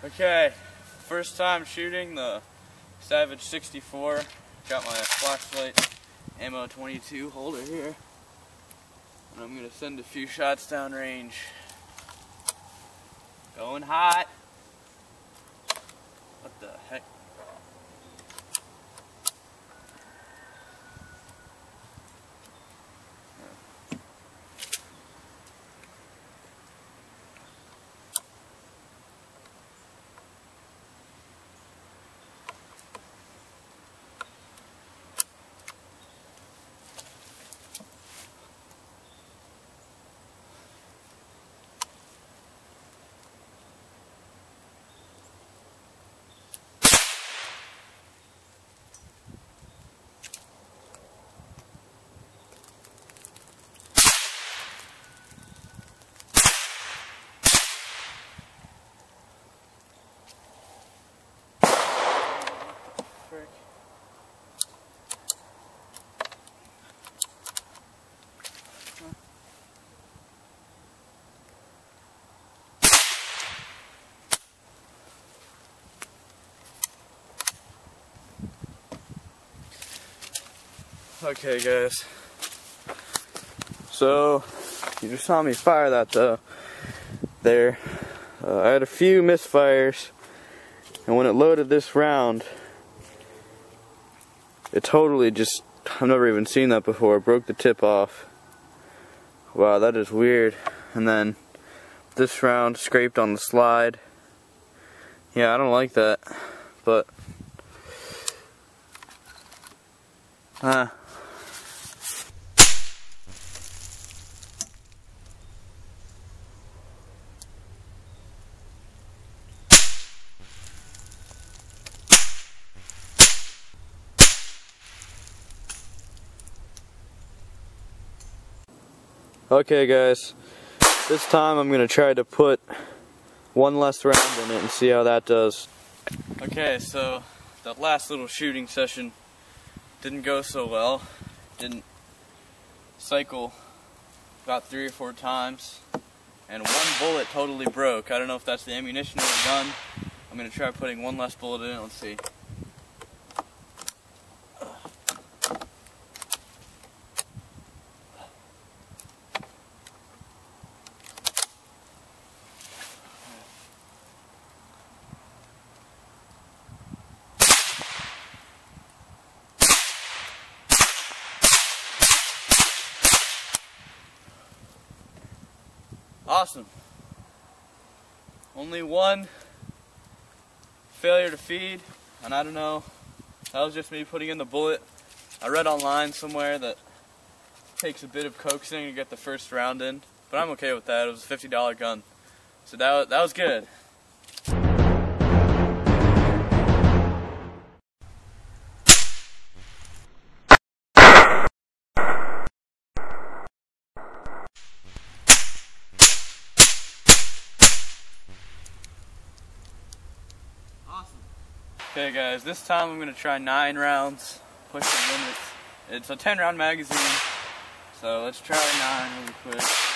Okay, first time shooting the Savage 64. Got my flashlight ammo 22 holder here. And I'm going to send a few shots down range. Going hot. What the heck? Okay guys, so you just saw me fire that there. I had a few misfires, and when it loaded this round, it totally just, I've never even seen that before, broke the tip off. Wow, that is weird. And then this round scraped on the slide. Yeah, I don't like that, but okay guys, this time I'm going to try to put one less round in it and see how that does. Okay, so that last little shooting session didn't go so well. Didn't cycle about 3 or 4 times, and one bullet totally broke. I don't know if that's the ammunition or the gun. I'm going to try putting one less bullet in it. Let's see. Awesome. Only one failure to feed, and I don't know, that was just me putting in the bullet. I read online somewhere that it takes a bit of coaxing to get the first round in, but I'm okay with that. It was a $50 gun, so that was good. Okay guys, this time I'm going to try 9 rounds, push the limits. It's a 10 round magazine, so let's try 9 really quick.